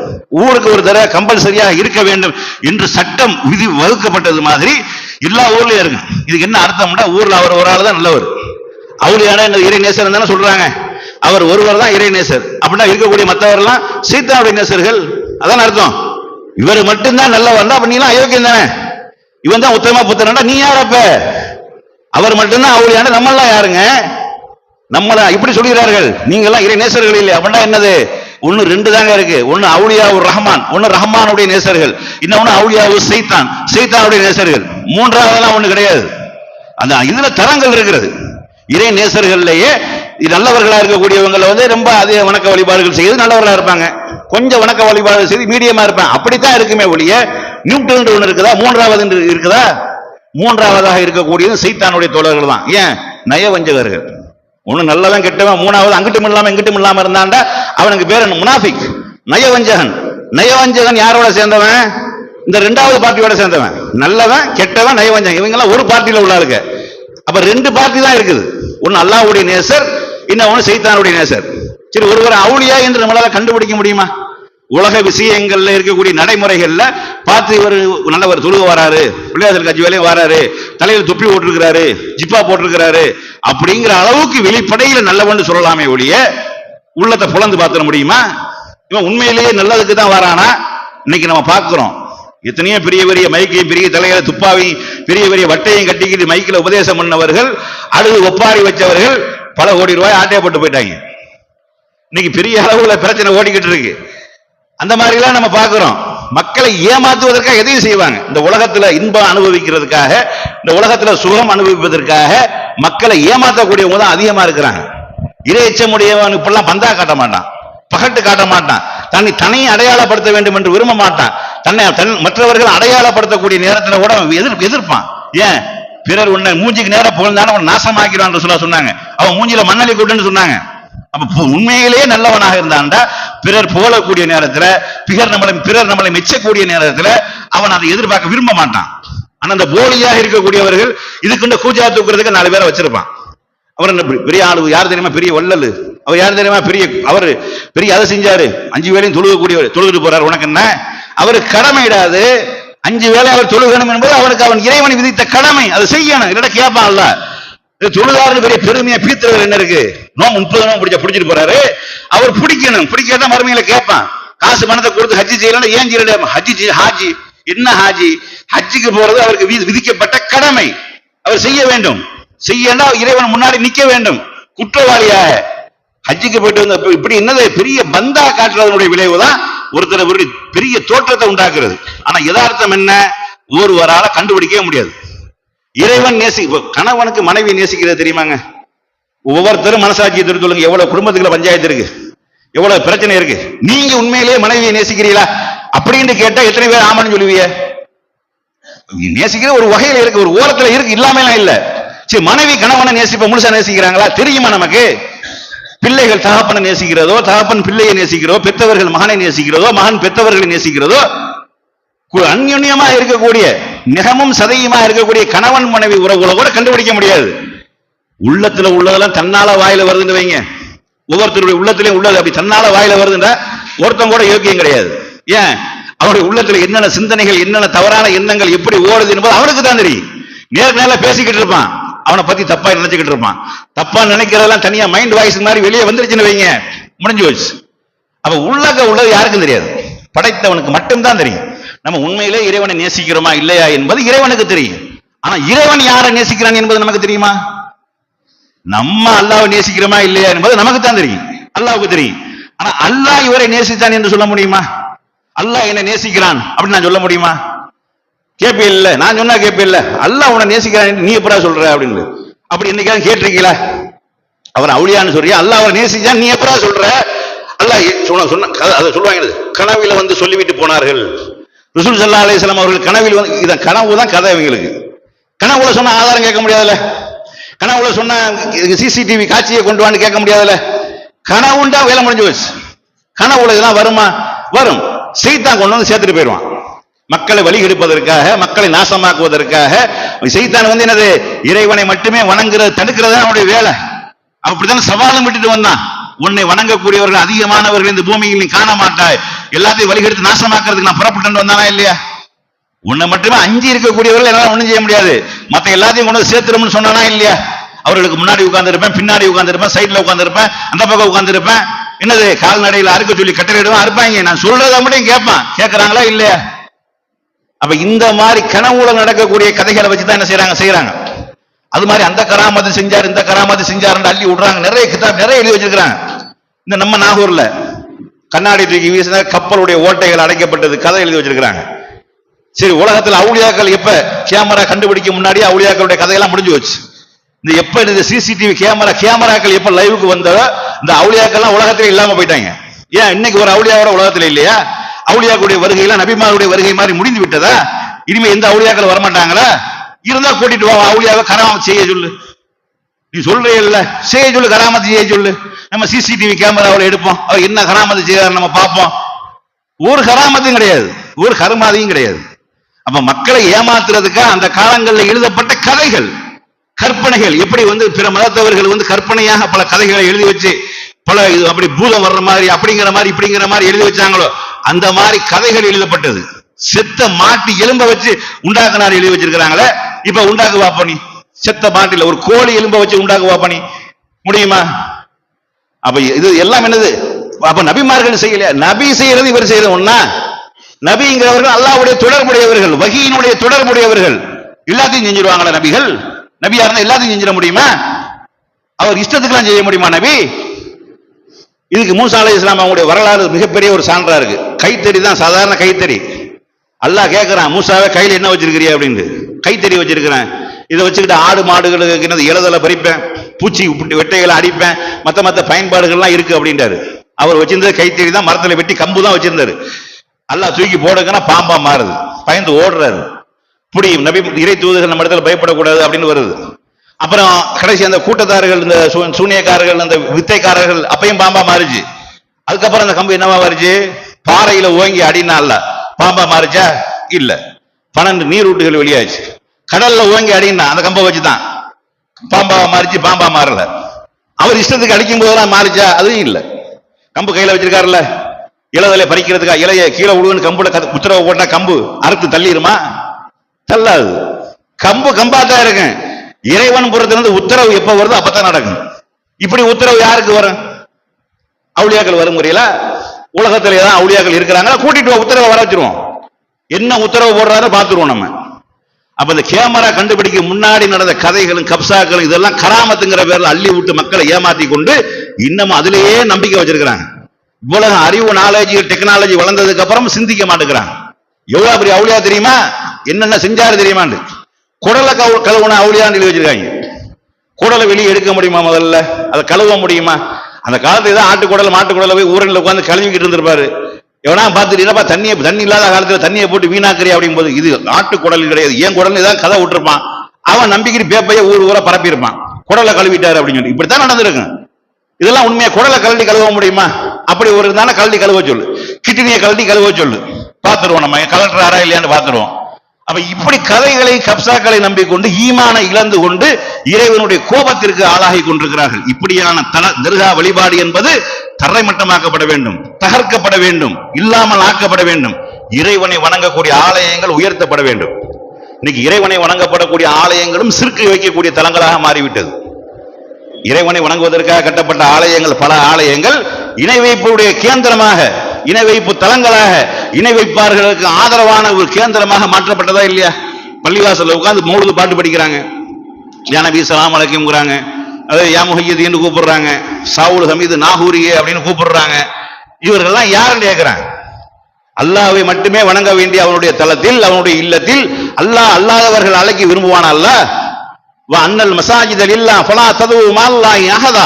ஊருக்கு ஒரு தர்கா கம்பல்சரியாக இருக்க வேண்டும் என்று சட்டம் விதி வகுக்கப்பட்டது மாதிரி எல்லா ஊர்லயும் இருக்கு. இதுக்கு என்ன அர்த்தம்னா, ஊர்ல அவர் ஒரு ஆள் தான் நல்லவர், அவருடைய இறை நேசர் தானே சொல்றாங்க. அவர் ஒருவர் தான் இறை நேசர். அப்படின்னா இருக்கக்கூடிய மற்றவர்கள்லாம் சீத்தாவுடைய நேசர்கள், அதான் அர்த்தம். இவர் மட்டும்தான் நல்லவர், அப்ப நீலாம் அயோக்கியம் தானே, இவன் தான் உத்தம புத்திரன்டா, நீ யார்? அப்ப அவர் மட்டும்தான் அவளியான, நம்மளாம் யாருங்க? நம்மள இப்படி சொல்கிறார்கள், நீங்க எல்லாம் இறை நேசர்கள் இல்லை. அப்படின்னா என்னது? ஒன்னு 2 தாங்க இருக்கு. ஒன்னு அவுலியாவுர் ரஹ்மான், ஒன்னு ரஹ்மானுடைய நேசர்கள், இன்னொன்னு அவுலியாவுர் சைத்தான், சைத்தானுடைய நேசர்கள். மூன்றாவதெல்லாம் ஒண்ணு கிடையாது. அந்த இதுல தரங்கள் இருக்கிறது. இறை நேசர்கள்லயே நல்லவர்களா இருக்கக்கூடியவங்களை ரொம்ப அதிக வணக்க வழிபாடுகள் செய்து நல்லவர்களா இருப்பாங்க, கொஞ்சம் வணக்க வழிபாடு செய்து மீடியமா இருப்பாங்க. அப்படித்தான் இருக்குமே ஒழிய நியூட்டன் ஒன்று இருக்குதா, மூன்றாவது இருக்குதா? மூன்றாவதாக இருக்கக்கூடியது சைத்தானுடைய தோழர்கள் தான். ஏன்? நயவஞ்சகர்கள். ஒண்ணு நல்லவன் கெட்டவன், மூணாவது அங்கிட்டும் இல்லாம இங்கிட்டும் இல்லாம இருந்தாண்டா அவனுக்கு பேர் முனாஃபிக், நயவஞ்சகன். நயவஞ்சகன் யாரோட சேர்ந்தவன்? இந்த 2வது பார்ட்டியோட சேர்ந்தவன். நல்லவன், கெட்டவன், நயவஞ்சகன், இவங்க எல்லாம் ஒரு பார்ட்டியில உள்ள இருக்கு. அப்ப 2 பார்ட்டி தான் இருக்குது. ஒன்னு அல்லாஹ்வுடைய நேசர், இன்னொன்னு சைத்தானுடைய நேசர். சரி, ஒருவர் அவுலியா என்று நம்மளால கண்டுபிடிக்க முடியுமா? உலக விஷயங்கள்ல இருக்கக்கூடிய நடைமுறைகள்ல பார்த்து இவர் நல்லவர், தொழுக வராரு, பிள்ளையார் கட்சி வேலையும் வராரு, தலையில் தொப்பி போட்டிருக்கிறாரு, ஜிப்பா போட்டிருக்கிறாரு அப்படிங்கிற அளவுக்கு வெளிப்படையில நல்லவன்னு சொல்லலாமே ஒழிய உள்ளத்தை புலந்து பார்த்துட முடியுமா? இவன் உண்மையிலேயே நல்லதுக்கு தான் வரானா? இன்னைக்கு நம்ம பார்க்கிறோம். எத்தனையோ பெரிய பெரிய மைக்கையும் பெரிய தலையில துப்பாவையும் பெரிய பெரிய வட்டையும் கட்டிக்கிட்டு மைக்கில் உபதேசம் பண்ணவர்கள், அழுது ஒப்பாரி வச்சவர்கள் பல கோடி ரூபாய் ஆட்டையப்பட்டு போயிட்டாங்க. இன்னைக்கு பெரிய அளவுல பிரச்சனை ஓடிக்கிட்டு இருக்கு. அந்த மாதிரி எல்லாம் நம்ம பார்க்கிறோம். மக்களை ஏமாத்துவதற்காக எதையும் செய்வாங்க. இந்த உலகத்துல இன்பம் அனுபவிக்கிறதுக்காக, இந்த உலகத்துல சுகம் அனுபவிப்பதற்காக மக்களை ஏமாற்றக்கூடியவங்க தான் அதிகமா இருக்கிறாங்க. இறை எச்சமுடையவன் இப்பெல்லாம் பந்தா காட்ட மாட்டான், பகட்டு காட்ட மாட்டான், தன்னை அடையாளப்படுத்த வேண்டும் என்று விரும்ப மாட்டான். தன்னை மற்றவர்கள் அடையாளப்படுத்தக்கூடிய நேரத்தில் கூட எதிர்ப்பான். ஏன்? பிறர் உன்னை மூஞ்சிக்கு நேரம் புகழ்ந்தாலும் அவன் நாசமாக்கிறான் சொன்னாங்க. அவன் மூஞ்சில மண்ணலி கூட்டுன்னு சொன்னாங்க. அப்ப உண்மையிலேயே நல்லவனாக இருந்தான்டா பிறர் புகழக்கூடிய நேரத்துல, பிறர் நம்மளை மெச்சக்கூடிய நேரத்துல அவன் அதை எதிர்பார்க்க விரும்ப மாட்டான். ஆனா அந்த போலியாக இருக்கக்கூடியவர்கள் இதுக்குண்ட கூஜா தூக்குறதுக்கு 4 பேரை வச்சிருப்பான். அவர் பெரிய ஆளு யார் தெரியுமா? பெரிய வள்ளல். அவர் யார் தெரியுமா? அவர் பெரிய அதை செஞ்சாரு, 5 வேளையும் தொழுகிட்டு போறாரு. உனக்கு என்ன? அவருக்கு கடமையிடாது. 5 வேளை அவர் தொழுகணும் என்பது அவனுக்கு அவன் இறைவனை விதித்த கடமை, அதை செய்யணும். இல்லைன்னா கேட்பான்ல. தொழுதாருன்னு பெரிய பெருமையா பீத்துறது என்ன இருக்கு? 30 நோம்பு பிடிச்சிட்டு போறாரு. அவர் பிடிக்கணும், பிடிக்காத மறுமையில கேட்பான். காசு பணத்தை கொடுத்து ஹஜ்ஜி செய்யலாம், ஏன் செய்யல? ஹாஜி என்ன ஹாஜி? ஹஜ்ஜிக்கு போறது அவருக்கு விதிக்கப்பட்ட கடமை, அவர் செய்ய வேண்டும். செய்யனா இறைவன் முன்னாடி நிக்க வேண்டும் குற்றவாளியாக. ஹஜ்ஜிக்கு போயிட்டு வந்து இப்படி என்னது பெரிய பந்தா காட்டுறதனுடைய விளைவுதான் ஒருத்தர் பெரிய தோற்றத்தை உண்டாக்குறது. ஆனா யதார்த்தம் என்ன? ஒருவரால கண்டுபிடிக்கவே முடியாது. இறைவன் கணவனுக்கு மனைவி நேசிக்கிறது தெரியுமாங்க? ஒவ்வொருத்தரும் மனசாட்சியை தெரிந்து சொல்லுங்க. எவ்வளவு குடும்பத்துக்குள்ள பஞ்சாயத்து இருக்கு, எவ்வளவு பிரச்சனை இருக்கு. நீங்க உண்மையிலேயே மனைவியை நேசிக்கிறீங்களா அப்படின்னு கேட்டா எத்தனை பேர் ஆமான்னு சொல்லுவீங்க? நேசிக்கிற ஒரு வகையில இருக்கு, ஒரு ஓரத்துல இருக்கு, இல்லாமலாம் இல்ல. சரி, மனைவி கணவனை முழுசா நேசிக்கிறாங்களா தெரியுமா நமக்கு? பிள்ளைகள் தகப்பனை நேசிக்கிறதோ, தகப்பன் பிள்ளையை நேசிக்கிறதோ, பெற்றவர்கள் மகனை நேசிக்கிறதோ, மகன் பெற்றவர்களை நேசிக்கிறதோ, அந்யுன்யமா இருக்கக்கூடிய நிகமும் சதையுமா இருக்கக்கூடிய கணவன் மனைவி உறவுகளை கூட கண்டுபிடிக்க முடியாது. உள்ளத்துல உள்ளதெல்லாம் தன்னால வாயில வருதுன்னு வைங்க. ஒவ்வொருத்தருடைய உள்ளத்திலே உள்ளது அப்படி தன்னால வாயில வருதுன்னா ஒருத்தன் கூட யோக்கியம் கிடையாது. ஏன்? அவருடைய உள்ளத்துல என்னென்ன சிந்தனைகள், என்னென்ன தவறான எண்ணங்கள் எப்படி ஓடுது என்பது அவனுக்கு தான் தெரியும். நேர பேசிக்கிட்டு இருப்பான், அவனை பத்தி தப்பா நினைச்சுக்கிட்டு இருப்பான். தப்பா நினைக்கிறதெல்லாம் தனியா மைண்ட் வாய்ஸ் மாதிரி வெளியே வந்துருச்சுன்னு வைங்க, முடிஞ்சு போச்சு. அப்ப உள்ளது யாருக்கும் தெரியாது, படைத்தவனுக்கு மட்டும்தான் தெரியும். நம்ம உண்மையிலே இறைவனை நேசிக்கிறோமா இல்லையா என்பது இறைவனுக்கு தெரியும். ஆனா இறைவன் யாரை நேசிக்கிறான் என்பது நமக்கு தெரியுமா? நம்ம அல்லாஹ்வை நேசிக்கிறோமா இல்லையா என்பது நமக்கு தான் தெரியும், அல்லாஹ்வுக்கு தெரியும். ஆனா அல்லாஹ் இவரை நேசித்தான் என்று சொல்ல முடியுமா? அல்லாஹ் என்ன நேசிக்கிறான் அப்படின்னு நான் சொல்ல முடியுமா? கேப்பே இல்ல, நான் சொன்னா கேப்பே இல்ல. அல்லாஹ் உன்னை நேசிக்கிறான் நீ எப்படா சொல்ற அப்படின்னு. அப்படி இன்னைக்கு கேட்டிருக்கீங்களா? அவர் அவுலியான்னு சொல்றியா, அல்லாஹ் அவரை நேசிச்சான் நீ எப்படா சொல்ற? அல்லாஹ் சொன்ன அதை சொல்லுவாங்க, கனவில வந்து சொல்லிவிட்டு போனார்கள். ரசூல் ஸல்லல்லாஹு அலைஹி வஸல்லம் அவர்கள் கனவில் வந்து, இதான் கனவு தான் கதை இவங்களுக்கு. கனவுல சொன்ன ஆதாரம் கேட்க முடியாதுல்ல, கனவுல சொன்ன சிசிடிவி காட்சியை கொண்டு வான்னு கேட்க முடியாதுல்ல. கனவுண்டா வேலை முடிஞ்சு போச்சு. கனவுல இதெல்லாம் வருமா? வரும். சைத்தான் கொண்டு வந்து சேர்த்துட்டு போயிடுவான். மக்களை வழி எடுப்பதற்காக, மக்களை நாசமாக்குவதற்காக. சைத்தான் வந்து என்னது, இறைவனை மட்டுமே வணங்குறது தடுக்கிறது அவனுடைய வேலை. அப்படித்தான் சவாலும் விட்டுட்டு வந்தான். உன்னை வணங்கக்கூடியவர்கள் அதிகமானவர்கள் இந்த பூமியில் நீ காண மாட்டாய், எல்லாத்தையும் வழிகெடுத்து நாசமாக்குறதுக்கு நான் புறப்பட்டு வந்தானா இல்லையா? உன்னை மட்டுமே அஞ்சி இருக்கக்கூடியவர்கள் என்னால ஒண்ணும் செய்ய முடியாது, மத்த எல்லாத்தையும் கொண்டு சேர்த்துரும்னு சொன்னானா இல்லையா? அவர்களுக்கு முன்னாடி உட்கார்ந்து இருப்பேன், பின்னாடி உட்கார்ந்து இருப்பேன், சைட்ல உட்கார்ந்து இருப்பேன், அந்த பக்கம் உட்கார்ந்து இருப்பேன். என்னது, கால்நடையில அறுக்க சொல்லி கட்டளையிடுவான், அறுப்பாங்க. நான் சொல்றத மட்டும் கேட்பான், கேட்கறாங்களா இல்லையா? அப்ப இந்த மாதிரி கனவுல நடக்கக்கூடிய கதைகளை வச்சுதான் என்ன செய்யறாங்க. அது மாதிரி அந்த கராமத்து செஞ்சார், இந்த கராமத்து செஞ்சாருன்னு அள்ளி விடுறாங்க. நிறைய கிதாப் நிறைய எழுதி வச்சிருக்காங்க. இந்த நம்ம நாகூர்ல கண்ணாடி தூக்கி வீசின கப்பலுடைய ஓட்டைகள் அடைக்கப்பட்டது கதை எழுதி வச்சிருக்காங்க. சரி, உலகத்துல அவுலியாக்கள் எப்ப கேமரா கண்டுபிடிக்க முன்னாடி அவுலியாக்களுடைய கதையெல்லாம் முடிஞ்சு வச்சு. இந்த எப்ப இந்த சிசிடிவி கேமராக்கள் எப்ப லைவுக்கு வந்ததோ இந்த அவுலியாக்கள்லாம் உலகத்திலே இல்லாம போயிட்டாங்க. ஏன் இன்னைக்கு ஒரு அவுலியாவோட உலகத்துல இல்லையா? அவுலியாக்களுடைய வருகையெல்லாம் நபிமாருடைய வருகை மாதிரி முடிந்து விட்டதா? இனிமே எந்த அவுலியாக்கள் வரமாட்டாங்களா? இருந்தா கூட்டிட்டு வா, அவுலியாவை கராமத் செய்ய சொல்லு. நீ சொல்றே இல்ல, செய்ய சொல்லு, கராமத்து செய்ய சொல்லு. நம்ம சிசிடிவி கேமராவில் எடுப்போம், அவர் என்ன கராமத்து செய்யறாரு நம்ம பார்ப்போம். ஒரு கராமத்தும் கிடையாது, ஒரு கருமாதியும் கிடையாது. அப்ப மக்களை ஏமாத்துறதுக்கா அந்த காலங்களில் எழுதப்பட்ட கதைகள், கற்பனைகள். எப்படி வந்து பிற மதத்தவர்கள் வந்து கற்பனையாக பல கதைகளை எழுதி வச்சு பல அப்படி பூதம் வர்ற மாதிரி அப்படிங்கிற மாதிரி இப்படிங்கிற மாதிரி எழுதி வச்சாங்களோ அந்த மாதிரி கதைகள் எழுதப்பட்டது. செத்த மாட்டி எலும்ப வச்சு உண்டாக்குனார் எழுதி வச்சிருக்கிறாங்களே. இப்ப உண்டாக்கு வாப்பனி, செத்த மாட்டில ஒரு கோழி எலும்ப வச்சு உண்டாக்கு வாப்பனி முடியுமா? அப்ப இது எல்லாம் என்னது? அப்ப நபிமார்கள் செய்யல, நபி செய்யறது இவர் செய்யறது ஒண்ணா? நபிங்கிறவர்கள் அல்லாஹ்வுடைய தொடர்புடையவர்கள், வஹீயினுடைய தொடர்புடையவர்கள். எல்லாத்தையும் செஞ்சிருவாங்களா நபிகள்? நபியா இருந்தா எல்லாத்தையும் செஞ்சிட முடியுமா? அவர் இஷ்டத்துக்குலாம் செய்ய முடியுமா நபி? இதுக்கு மூசா அலைஹிஸ்ஸலாம் அவங்களுடைய வரலாறு மிகப்பெரிய ஒரு சான்றா இருக்கு. கைத்தறி தான், சாதாரண கைத்தறி. அல்லாஹ் கேட்கிறான், மூசாவே கையில என்ன வச்சிருக்கிறியா அப்படின்னு. கைத்தறி வச்சிருக்கிறேன், இதை வச்சுக்கிட்டு ஆடு மாடுகளுக்கு என்னது இலதலை பறிப்பேன், பூச்சி வெட்டைகளை அடிப்பேன், மத்த பயன்பாடுகள்லாம் இருக்கு அப்படின்றாரு. அவர் வச்சிருந்தது கைத்தறி தான், மரத்துல வெட்டி கம்பு தான் வச்சிருந்தாரு. அல்லாஹ் தூக்கி போடுங்கன்னா பாம்பா மாறுது, பயந்து ஓடுறாரு. இப்படி நபி இறை தூதர்கள் நம்ம இடத்துல பயப்படக்கூடாது அப்படின்னு வருது. அப்புறம் கடைசி அந்த கூட்டத்தார்கள், இந்த சூனியக்காரர்கள், அந்த வித்தைக்காரர்கள் அப்பையும் பாம்பா மாறுச்சு. அதுக்கப்புறம் அந்த கம்பு என்னவா மாறுச்சு? பாறையில ஓங்கி அடினா அல்ல பாம்பா மாறுச்சா? இல்ல. 12 நீரூட்டுகள் வெளியாச்சு. கடல்ல ஓங்கி அடினா அந்த கம்பை வச்சுதான் பாம்பா மாறிச்சு, பாம்பா மாறல. அவர் இஷ்டத்துக்கு அடிக்கும் போதெல்லாம் மாறிச்சா? அதுவும் இல்ல. கம்பு கையில வச்சிருக்காருல்ல, இலதலை பறிக்கிறதுக்கா இலைய கீழே விடுன்னு கம்புல உத்தரவு போட்டா கம்பு அறுத்து தள்ளிடுமா? தள்ளாது. கம்பு கம்பாத்தான் இருக்கு. இறைவன் புறத்திலிருந்து உத்தரவு எப்ப வருதோ அப்பதான் நடக்கும். இப்படி உத்தரவு யாருக்கு வரும்? அவுலியாக்கள் வரும் முறையில உலகத்துல ஏதாவது அவுலியாக்கள் இருக்கிறாங்களா? கூட்டிட்டு உத்தரவை வர வச்சிருவோம். என்ன உத்தரவு போடுறாரு பார்த்துருவோம் நம்ம. அப்ப இந்த கேமரா கண்டுபிடிக்க முன்னாடி நடந்த கதைகளும் கப்சாக்களும் இதெல்லாம் கராமத்துங்கிற பேர்ல அள்ளி விட்டு மக்களை ஏமாத்தி கொண்டு இன்னமும் அதிலேயே நம்பிக்கை வச்சிருக்கிறாங்க. இவ்வளவு அறிவு, நாலேஜ், டெக்னாலஜி வளர்ந்ததுக்கு அப்புறம் சிந்திக்க மாட்டேங்கிறாங்க. எவ்வளவு பெரிய அவுலியா தெரியுமா? என்னென்ன செஞ்சாரு தெரியுமாண்டு. குடலை கழுவுன அவுலியான்னு எழுதி வச்சிருக்காங்க. குடலை வெளியே எடுக்க முடியுமா? முதல்ல அதை கழுவ முடியுமா? அந்த காலத்துல தான் ஆட்டுக்குடல் மாட்டுக்குடல போய் ஊரில் உட்காந்து கழுவிக்கிட்டு இருந்திருப்பாரு. எவனா பார்த்துட்டீங்கன்னா தண்ணி இல்லாத காலத்துல தண்ணியை போட்டு வீணாக்குறியா அப்படிங்கும் போது இது ஆட்டுக்குடல் கிடையாது, ஏன் குடல் தான் கதை விட்டுருப்பான். அவன் நம்பிக்கிட்டு பேப்பைய ஊர் ஊரா பரப்பியிருப்பான், குடலை கழுவிட்டாரு அப்படின்னு சொல்லி. இப்படித்தான் நடந்திருக்கு. இதெல்லாம் உண்மையா? குடலை கழட்டி கழுவ முடியுமா? அப்படி ஒரு இருந்தாலும் கழட்டி கழுவ சொல்லு, கிட்னியை கழட்டி கழுவ சொல்லு, பாத்துருவோம், நம்ம கலெக்டர் இல்லையான்னு பாத்துருவோம். அப்ப இப்படி கதைகளை கப்சாக்களை நம்பிக்கொண்டு ஈமானை இழந்து கொண்டு இறைவனுடைய கோபத்திற்கு ஆளாகி கொண்டிருக்கிறார்கள். இப்படியான தர்கா வழிபாடு என்பது தரைமட்டமாக்கப்பட வேண்டும், தகர்க்கப்பட வேண்டும், இல்லாமல் ஆக்கப்பட வேண்டும். இறைவனை வணங்கக்கூடிய ஆலயங்கள் உயர்த்தப்பட வேண்டும். இன்னைக்கு இறைவனை வணங்கப்படக்கூடிய ஆலயங்களும் சிறுக்கு வைக்கக்கூடிய தலங்களாக மாறிவிட்டது. இறைவனை வணங்குவதற்காக கட்டப்பட்ட ஆலயங்கள், பல ஆலயங்கள் இணை வைப்புடைய கேந்திரமாக, இணை வைப்பு தலங்களாக, இணை வைப்பார்களுக்கு ஆதரவான ஒரு கேந்திரமாக மாற்றப்பட்டதா இல்லையா? பள்ளிவாசல்ல உட்கார்ந்து மௌலுது பாட்டு படிக்கிறாங்க, யா நபி ஸலாம் அலைக்கும்ங்கறாங்க, அது யா முஹய்யிதீன்னு கூப்பிடுறாங்க, சாவுல் ஹமீது நாகூரியே அப்படின்னு கூப்பிடுறாங்க. இவர்கள்லாம் யாருன்னு கேட்கிறாங்க. அல்லாஹ்வை மட்டுமே வணங்க வேண்டிய அவனுடைய தலத்தில், அவனுடைய இல்லத்தில் அல்லாஹ் அல்லாதவர்கள் அழைக்க விரும்புவானா? அல்லாஹ் அன்னல் மசாஜித லில்லாஹ் ஃபலா தது மஅல்லாஹி அஹதா,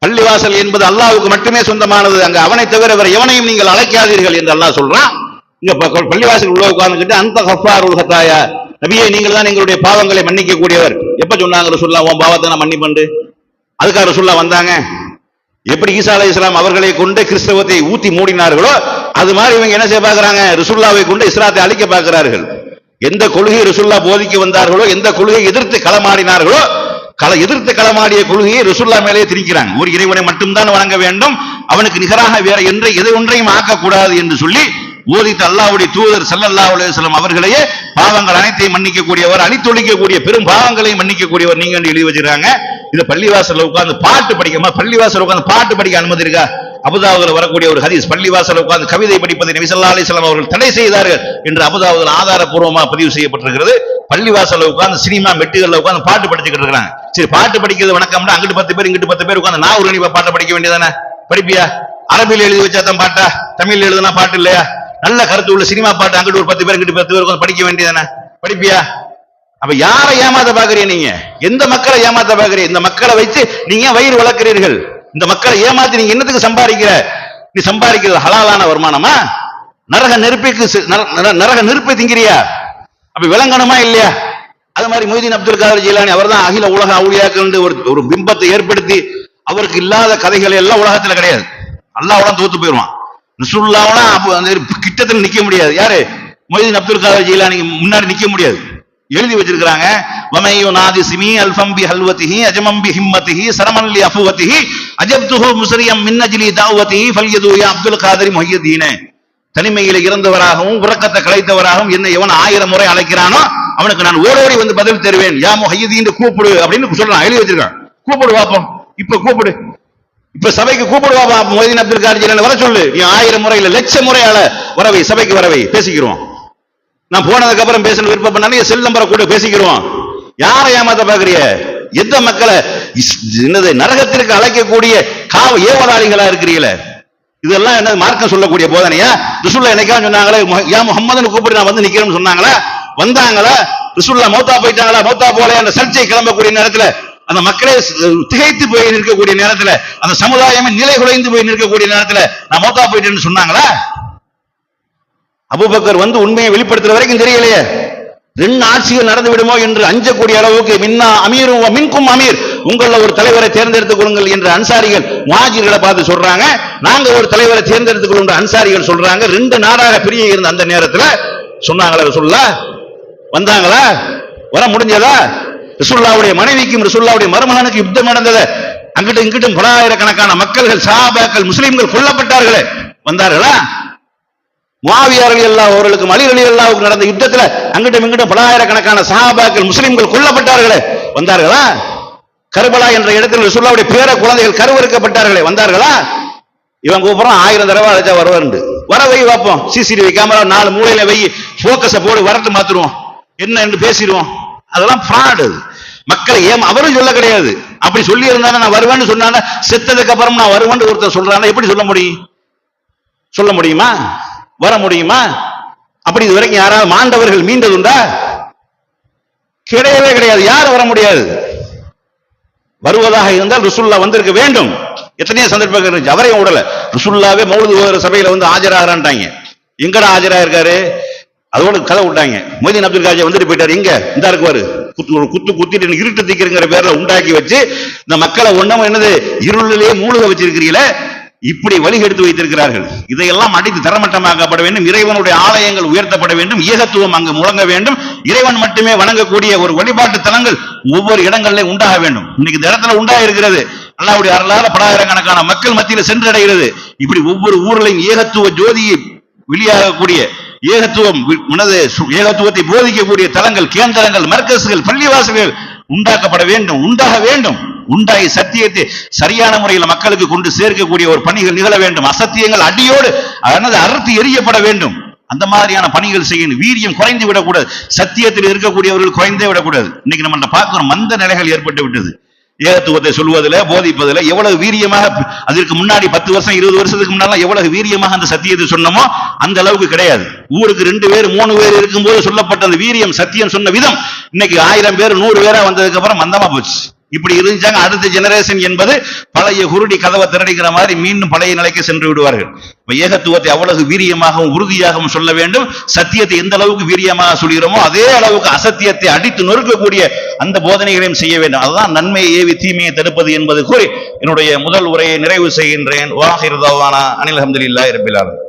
பள்ளிவாசல் என்பது அல்லாஹ்வுக்கு மட்டுமே சொந்தமானது, அங்க அவனை தவிர வேற எவனையும் நீங்கள் அழைக்காதீர்கள் என்று அல்லாஹ் சொல்றான். இங்க பள்ளிவாசல் உள்ள உட்கார்ந்துட்டு அந்த கஃபாருல் ஹதாயா, நபியே நீங்கள் தான் எங்களுடைய பாவங்களை மன்னிக்க கூடியவர். எப்ப சொன்னாங்க ரசூலுல்லாஹ் உன் பாவத்தை நான் மன்னிப்பேன்? அதுக்காக ரசூலுல்லாஹ் வந்தாங்க? எப்படி ஈசா அலைஹிஸ்ஸலாம் அவர்களை கொண்டு கிறிஸ்தவத்தை ஊத்தி மூடினார்களோ அது மாதிரி இவங்க என்ன செய்ய பார்க்கறாங்க? ரசூலுல்லாஹ்வை கொண்டு இஸ்லாத்தை அழிக்க பார்க்கிறார்கள். எந்த கொள்கையை ரசூலுல்லாஹ் போதிக்க வந்தார்களோ, எந்த கொள்கையை எதிர்த்து களமாடினார்களோ, எதிர்த்து களமாடிய கொள்கையை ரசூலுல்லாஹ் மேலே திணிக்கிறாங்க. ஒரு இறைவனை மட்டும்தான் வணங்க வேண்டும், அவனுக்கு நிகராக வேற எதை ஒன்றையும் ஆக்கக்கூடாது என்று சொல்லி போதித்த அல்லாஹ்வுடைய தூதர் ஸல்லல்லாஹு அலைஹி வஸல்லம் அவர்களையே பாவங்கள் அனைத்தையும் மன்னிக்க கூடியவர், அழித்தொழிக்கக்கூடிய பெரும் பாவங்களை மன்னிக்க கூடியவர் நீங்க எழுதி வச்சிருக்காங்க. இதை பள்ளிவாசல்ல உட்கார்ந்து பாட்டு படிக்கமா? பள்ளிவாசல் உட்கார்ந்து பாட்டு படிக்க அனுமதி இருக்கா? அபுதாவுதுல வரக்கூடிய ஒரு ஹதீஸ், பள்ளிவாசல் உட்கார்ந்து கவிதை படிப்பதை நபி ஸல்லல்லாஹு அலைஹி வஸல்லம் அவர்கள் தடை செய்தார்கள் என்று அபுதாவுதுல ஆதாரப்பூர்வமாக பதிவு செய்யப்பட்டிருக்கிறது. பள்ளிவாசல்ல உட்கார்ந்து சினிமா மெட்டுகள்ல உட்கார்ந்து பாட்டு படிச்சுக்கிட்டு இருக்காங்க. சரி, பாட்டு படிக்கிறது வணக்கம்னா அங்கிட்டு 10 பேர் இங்கிட்டு 10 பேர் உட்கார்ந்து நான் ஒரு பாட்டை படிக்க வேண்டியதானே? படிப்பியா? அரபியில் எழுதி வச்சா தான் பாட்டா? தமிழ்ல எழுதுனா பாட்டு இல்லையா? நல்ல கருத்து உள்ள சினிமா பாட்டு அங்கிட்டு ஒரு 10 பேர் இங்கிட்டு 10 பேர் உட்கார்ந்து படிக்க வேண்டியதானே? படிப்பியா? அப்ப யாரை ஏமாத்த பாக்குறீங்க நீங்க? எந்த மக்களை ஏமாத்த பாக்குறீங்க? இந்த மக்களை வைத்து நீங்க வயிறு வளர்க்கிறீர்கள். இந்த மக்களை ஏமாத்தி நீங்க என்னத்துக்கு சம்பாதிக்கிற? நீ சம்பாதிக்கிறது ஹலாலான வருமானமா? நரக நெருப்பை திங்கிறியா? அப்ப விளங்கணுமா இல்லையா? அது மாதிரி மொய்தீன் அப்துல் காதர் ஜீலானி அவர் தான் அகில உலக அவுலியாக்கள் ஒரு பிம்பத்தை ஏற்படுத்தி, அவருக்கு இல்லாத கதைகள் எல்லாம் உலகத்துல கிடையாது. அல்லாஹ்வுடன் தோத்து போயிடுவான். ரசூலுல்லாஹ்வுடன் கிட்டத்தில் நிக்க முடியாது. யாரு? மொய்தீன் அப்துல் காதர் ஜீலானி முன்னாடி நிக்க முடியாது. எழுதி வச்சிருக்காங்க, வமையு நாதி சிமி அல்ஃபம் பி ஹல்வதிஹி அஜமம் பி ஹிம்மதிஹி சரமன் லி அஃபவதிஹி அஜப்துஹு முஸ்ரியம் மின் அஜ்லி தாவதிஹி ஃபல்யது யா அப்துல் காதர் முஹய்யிதீன். தனிமையில இறந்தவராகவும் உறக்கத்தை கலைத்தவராகவும் என்ன எவன் 1000 முறை அழைக்கிறானோ அவனுக்கு நான் ஓடோடி வந்து பதில் தருவேன். யா முஹய்யிதீன் கூப்பிடு அப்படின்னு சொல்றான். எழுதி வச்சிருக்கான். கூப்பிடு பாப்போம், இப்ப கூப்பிடு, இப்ப சபைக்கு கூப்பிடு பாப்போம். மொய்தீன் அப்துல் காதர் ஜீலானி வர சொல்லு. நீ 1000 முறை இல்ல 1,00,000 முறையால வரவை, சபைக்கு வரவை, பேசிக்கிறோம். நான் போனதுக்கு அப்புறம் பேசணும் விருப்பம் பண்ணாலும் செல் நம்பரை கூட பேசிக்கிறோம். யாரை ஏமாத்த பாக்குறிய? எந்த மக்களை நரகத்திற்கு அழைக்கக்கூடிய ஏவலாளிகளா இருக்கிறீங்கள? இதெல்லாம் என்ன மார்க்கம் சொல்லக்கூடிய போதனையா? ரசூலுல்லாஹ் என்னைக்காவது சொன்னாங்களே யா முஹம்மதுன்னு கூப்பிட்டு நான் வந்து நிக்கிறேன்னு சொன்னாங்களா? வந்தாங்களா? ரசூலுல்லாஹ் மௌத்தா போயிட்டாங்களா? மௌத்தா போல அந்த சர்ச்சை கிளம்பக்கூடிய நேரத்துல, அந்த மக்களே திகைத்து போய் நிற்கக்கூடிய நேரத்துல, அந்த சமுதாயமே நிலை குலைந்து போய் நிற்கக்கூடிய நேரத்துல நான் மௌத்தா போயிட்டேன்னு சொன்னாங்களா? அபூபக்கர் வந்து உண்மையை வெளிப்படுத்துற வரைக்கும் தெரியலையே. 2 ஆட்சிகள் நடந்து விடுமோ என்று அஞ்சக்கூடிய அளவுக்கு மின்னா அமீரும் மின்கும் அமீர், உங்கள ஒரு தலைவரை தேர்ந்தெடுத்துக் கொள்ளுங்கள் என்று அன்சாரிகள் முஹாஜிர்களை பார்த்து சொல்றாங்க. நாங்க ஒரு தலைவரை தேர்ந்தெடுத்துக் கொள்ளும் அன்சாரிகள் சொல்றாங்க. 2 நாடாக பிரிய இருந்த அந்த நேரத்துல சொன்னாங்களா ரசூலுல்லாஹ்? வந்தாங்களா? வர முடிஞ்சதா? ரசூலுல்லாஹ்வுடைய மனைவிக்கும் ரசூலுல்லாஹ்வுடைய மருமகனுக்கு யுத்தம் நடந்தது. அங்கிட்டும் இங்கிட்டும் பலாயிரக்கணக்கான மக்கள்கள், சஹாபாக்கள், முஸ்லிம்கள் கொல்லப்பட்டார்களே. வந்தார்களா? முஆவியா ரலியல்லாஹு அவர்களுக்கும் அலி ரலியல்லாஹுவுக்கும் நடந்த யுத்தத்துல அங்கிட்டும் இங்கிட்டும் பலாயிரக்கணக்கான சஹாபாக்கள், முஸ்லிம்கள் கொல்லப்பட்டார்களே. வந்தார்களா? கர்பலா என்ற இடத்தில் ரசூலுல்லாஹ்வுடைய பேர குழந்தைகள் கருவறுக்கப்பட்டார்களே. வந்தார்களா? இவன் கூப்பிடுறான் 1000 தடவை அழைச்சா வருவாருண்டு. வர வை பார்ப்போம், சிசிடிவி கேமரா 4 மூலையில வை, போக்கஸ போடு, வரட்டு மாத்துருவோம், என்ன என்று பேசிடுவோம். அதெல்லாம் ஃப்ராட். மக்களை அவரும் சொல்ல கிடையாது. அப்படி சொல்லி இருந்தாலும் நான் வருவேன்னு சொன்னாங்க. செத்ததுக்கு அப்புறம் நான் வருவேன்னு ஒருத்தர் சொல்றாங்க. எப்படி சொல்ல முடியும்? சொல்ல முடியுமா? வர முடியுமா? அப்படி இது வரைக்கும் யாராவது மாண்டவர்கள் மீண்டதுண்டா? கிடையவே கிடையாது. யாரும் வர முடியாது. வருவதாக இருந்தால் ரசூலுல்லாஹ் வந்திருக்க வேண்டும். எத்தனையோ சந்தர்ப்பங்கள் இருந்துச்சு, அவரையும் விடல. ரசூலுல்லாஹ்வே மௌலிது ஓதுற சபையில வந்து ஆஜராகிறான்ட்டாங்க. எங்கடா ஆஜரா இருக்காரு? அதோட கதை விட்டாங்க. மொய்தீன் அப்துல் காதர் வந்துட்டு போயிட்டாரு. எங்க இந்த இருக்குவாரு குத்திட்டு இருட்டு தீக்கிறங்கிற பேர்ல உண்டாக்கி வச்சு இந்த மக்களை ஒண்ணும் என்னது இருளிலேயே மூழ்க வச்சிருக்கிறீங்களே, இப்படி வழி எடுத்து வைத்திருக்கிறார்கள். இதையெல்லாம் அடித்து தரமட்டமாக்கப்பட வேண்டும். இறைவனுடைய ஆலயங்கள் உயர்த்தப்பட வேண்டும். ஏகத்துவம் அங்கு முழங்க வேண்டும். இறைவன் மட்டுமே வணங்கக்கூடிய ஒரு வழிபாட்டு தலங்கள் ஒவ்வொரு இடங்களிலும் உண்டாக வேண்டும். இன்னைக்கு இந்த இடத்துல உண்டாக இருக்கிறது. அல்லாஹ்வுடைய அருளால பலாயிரக்கணக்கான மக்கள் மத்தியில் சென்றடைகிறது. இப்படி ஒவ்வொரு ஊரிலையும் ஏகத்துவ ஜோதியை வெளியாகக்கூடிய ஏகத்துவத்தை போதிக்கக்கூடிய தலங்கள், கேந்திரங்கள், மர்கஸ்கள், பள்ளிவாசல்கள் உண்டாக்கப்பட வேண்டும், உண்டாக வேண்டும். உண்டாகி சத்தியத்தை சரியான முறையில் மக்களுக்கு கொண்டு சேர்க்கக்கூடிய ஒரு பணிகள் நிகழ வேண்டும். அசத்தியங்கள் அடியோடு அறுத்து எரியப்பட வேண்டும். அந்த மாதிரியான பணிகள் செய்யணும். வீரியம் குறைந்து விடக்கூடாது. சத்தியத்தில் இருக்கக்கூடியவர்கள் குறைந்தே விடக்கூடாது. இன்னைக்கு நம்ம பார்க்கிறோம், மந்த நிலைகள் ஏற்பட்டு விட்டது. ஏகத்துவத்தை சொல்வதில், போதிப்பதில் எவ்வளவு வீரியமாக, அதற்கு முன்னாடி 10 வருஷம் 20 வருஷத்துக்கு முன்னாடி எவ்வளவு வீரியமாக அந்த சத்தியத்தை சொன்னமோ அந்த அளவுக்கு கிடையாது. ஊருக்கு 2 பேர் 3 பேர் இருக்கும்போது சொல்லப்பட்ட அந்த வீரியம், சத்தியம் சொன்ன விதம் இன்னைக்கு 1000 பேர் 100 பேரா வந்ததுக்கு அப்புறம் மந்தமா போச்சு. இப்படி இருந்துச்சாங்க. அடுத்த ஜெனரேஷன் என்பது பழைய குருடி கதவை திரடிக்கிற மாதிரி மீண்டும் பழைய நிலைக்கு சென்று விடுவார்கள். ஏகத்துவத்தை அவ்வளவு வீரியமாகவும் உறுதியாகவும் சொல்ல வேண்டும். சத்தியத்தை எந்த அளவுக்கு வீரியமாக சொல்கிறோமோ அதே அளவுக்கு அசத்தியத்தை அடித்து நொறுக்கக்கூடிய அந்த போதனைகளையும் செய்ய வேண்டும். அதுதான் நன்மையை ஏவி தீமையை தடுப்பது என்பது கூறி என்னுடைய முதல் உரையை நிறைவு செய்கின்றேன். வாஹிர் தவானா அனில் அல்ஹம்துலில்லாஹி ரப்பில் ஆலமீன்.